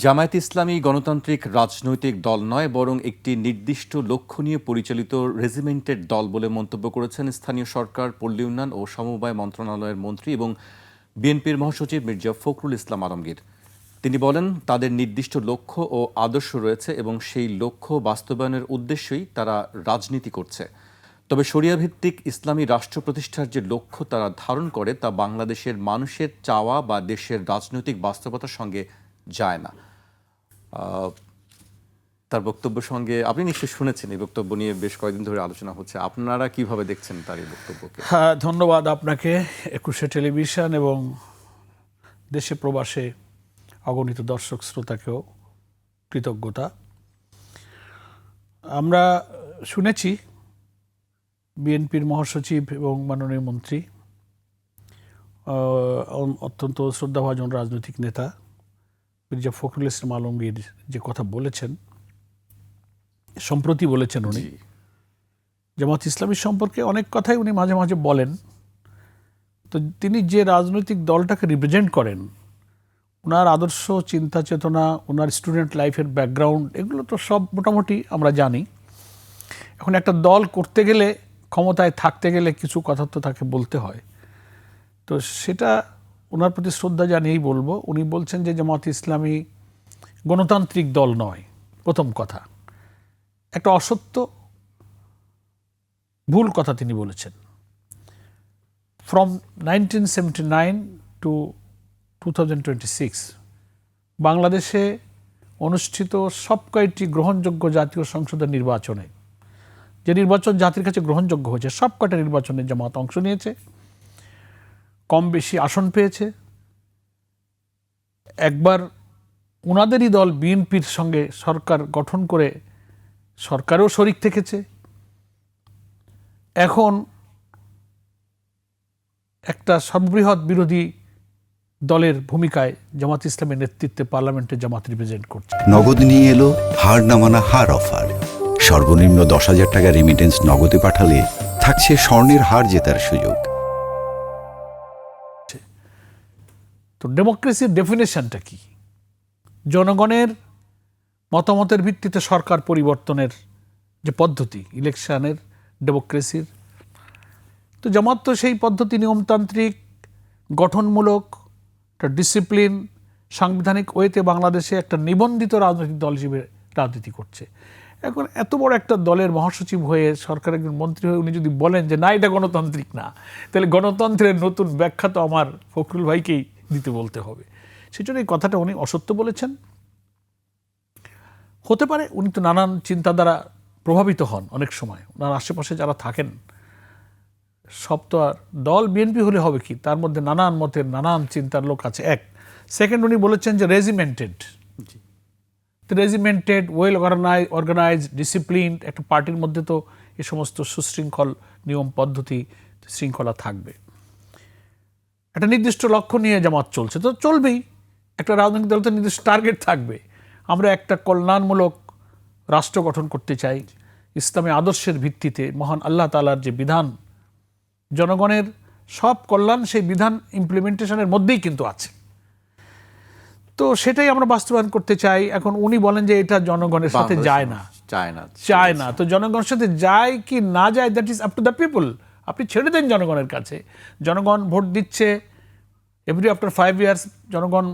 জামায়াতে ইসলামী গণতান্ত্রিক রাজনৈতিক দল নয়, বরং একটি নির্দিষ্ট লক্ষ্য নিয়ে পরিচালিত রেজিমেন্টের দল বলে মন্তব্য করেছেন স্থানীয় সরকার, পল্লী উন্নয়ন ও সমবায় মন্ত্রণালয়ের মন্ত্রী এবং বিএনপির মহাসচিব মির্জা ফখরুল ইসলাম আলমগীর। তিনি বলেন, তাদের নির্দিষ্ট লক্ষ্য ও আদর্শ রয়েছে এবং সেই লক্ষ্য বাস্তবায়নের উদ্দেশ্যেই তারা রাজনীতি করছে। তবে শরিয়াভিত্তিক ইসলামী রাষ্ট্র প্রতিষ্ঠার যে লক্ষ্য তারা ধারণ করে তা বাংলাদেশের মানুষের চাওয়া বা দেশের রাজনৈতিক বাস্তবতার সঙ্গে যায় না। তার বক্তব্যের সঙ্গে আপনি নিশ্চয়ই শুনেছেন, এই বক্তব্য নিয়ে বেশ কয়েকদিন ধরে আলোচনা হচ্ছে। আপনারা কিভাবে দেখছেন তার এই বক্তব্যকে? হ্যাঁ, ধন্যবাদ আপনাকে, একুশে টেলিভিশন এবং দেশে প্রবাসে অগণিত দর্শক শ্রোতাকেও কৃতজ্ঞতা। আমরা শুনেছি বিএনপির মহাসচিব এবং মাননীয় মন্ত্রী, অত্যন্ত শ্রদ্ধাভাজন রাজনৈতিক নেতা মির্জা ফখরুল ইসলাম আলমগীর যে কথা বলেছেন, সম্প্রতি বলেছেন উনি জামাত ইসলামী সম্পর্কে অনেক কথাই উনি মাঝে মাঝে বলেন। তো তিনি যে রাজনৈতিক দলটাকে রিপ্রেজেন্ট করেন, ওনার আদর্শ, চিন্তা চেতনা, ওনার স্টুডেন্ট লাইফের ব্যাকগ্রাউন্ড, এগুলো তো সব মোটামুটি আমরা জানি। এখন একটা দল করতে গেলে, ক্ষমতায় থাকতে গেলে কিছু কথা তো তাকে বলতে হয়। তো সেটা ওনার প্রতি শ্রদ্ধা জানিয়েই বলবো। উনি বলছেন যে জামাত ইসলামী গণতান্ত্রিক দল নয়। প্রথম কথা, একটা অসত্য, ভুল কথা তিনি বলেছেন। ফ্রম 1979 টু 2026 বাংলাদেশে অনুষ্ঠিত সব কয়েকটি গ্রহণযোগ্য জাতীয় সংসদের নির্বাচনে, যে নির্বাচন জাতির কাছে গ্রহণযোগ্য হয়েছে, সব কয়টা নির্বাচনে জামাত অংশ নিয়েছে, কম বেশি আসন পেয়েছে। একবার ওনাদেরই দল বিএনপির সঙ্গে সরকার গঠন করে সরকারেও শরিক থেকেছে। এখন একটা সর্ববৃহৎ বিরোধী দলের ভূমিকায় জামাত ইসলামের নেতৃত্বে পার্লামেন্টে জামাত রিপ্রেজেন্ট করছে। নগদ নিয়ে এলো হার না মানা হার অফার। সর্বনিম্ন 10,000 টাকা রেমিটেন্স নগদে পাঠালে থাকছে স্বর্ণের হার জেতার সুযোগ। তো ডেমোক্রেসির ডেফিনেশনটা কি? জনগণের মতামতের ভিত্তিতে সরকার পরিবর্তনের যে পদ্ধতি, ইলেকশনের, ডেমোক্রেসির। তো জামাত তো সেই পদ্ধতি, নিয়মতান্ত্রিক, গঠনমূলক, একটা ডিসিপ্লিন, সাংবিধানিক ওয়েতে বাংলাদেশে একটা নিবন্ধিত রাজনৈতিক দল হিসেবে রাজনীতি করছে। এখন এত বড় একটা দলের মহাসচিব হয়ে, সরকারের একজন মন্ত্রী হয়ে উনি যদি বলেন যে না, এটা গণতান্ত্রিক না, তাহলে গণতন্ত্রের নতুন ব্যাখ্যা তো আমার ফখরুল ভাইকেই দিতে বলতে হবে। সেজন্য এই কথাটা উনি অসত্য বলেছেন। হতে পারে উনি তো নানান চিন্তা দ্বারা প্রভাবিত হন অনেক সময়। ওনার আশেপাশে যারা থাকেন, সব তো আর দল বিএনপি হলে হবে কি, তার মধ্যে নানান মতের, নানান চিন্তার লোক আছে। এক সেকেন্ড, উনি বলেছেন যে রেজিমেন্টেড, ওয়েল অর্গানাইজড, ডিসিপ্লিনড একটা পার্টির মধ্যে তো এ সমস্ত সুশৃঙ্খল নিয়ম, পদ্ধতি, শৃঙ্খলা থাকবে। একটা নির্দিষ্ট লক্ষ্য নিয়ে জামাত চলছে, তো চলবেই। একটা রাজনৈতিক দল তো নির্দিষ্ট টার্গেট থাকবে। আমরা একটা কল্যাণমূলক রাষ্ট্র গঠন করতে চাই ইসলামী আদর্শের ভিত্তিতে। মহান আল্লাহ তাআলার যে বিধান, জনগণের সব কল্যাণ সেই বিধান ইমপ্লিমেন্টেশনের মধ্যেই কিন্তু আছে। তো সেটাই আমরা বাস্তবায়ন করতে চাই। এখন উনি বলেন যে এটা জনগণের সাথে যায় না। তো জনগণের সাথে যায় কি না যায়, that is up to the people. আপনি ছেড়ে দেন জনগণের কাছে। জনগণ ভোট দিচ্ছে এভরি আফটার 5 ইয়ার্স। জনগণ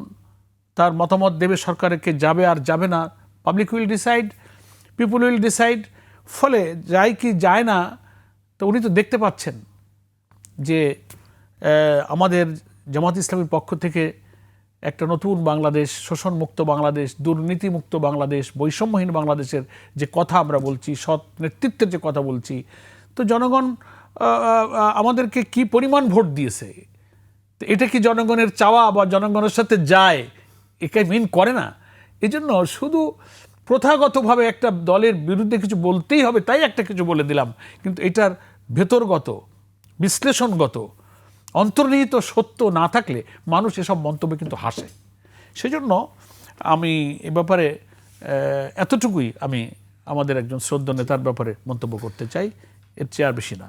তার মতামত দেবে, সরকারকে যাবে আর যাবে না, public will decide, people will decide. ফলে যায় কি যায় না, তো উনি তো দেখতে পাচ্ছেন যে আমাদের জামাত ইসলামের পক্ষ থেকে একটা নতুন বাংলাদেশ, শোষণমুক্ত বাংলাদেশ, দুর্নীতিমুক্ত বাংলাদেশ, বৈষম্যহীন বাংলাদেশের যে কথা আমরা বলছি, সৎ নেতৃত্বের যে কথা বলছি, তো জনগণ আমাদেরকে কি পরিমাণ ভোট দিয়েছে, তো এটা কি জনগণের চাওয়া বা জনগণের সাথে যায়, একে মিন করে না। এই জন্য শুধু প্রথাগতভাবে একটা দলের বিরুদ্ধে কিছু বলতেই হবে তাই একটা কিছু বলে দিলাম, কিন্তু এটার ভেতরগত, বিশ্লেষণগত, অন্তর্নিহিত সত্য না থাকলে মানুষ এসব মন্তব্যে কিন্তু হাসে। সেজন্য আমি এ ব্যাপারে এতটুকুই আমি আমাদের একজন শ্রদ্ধেয় নেতার ব্যাপারে মন্তব্য করতে চাই, এর চেয়ে আর বেশি না।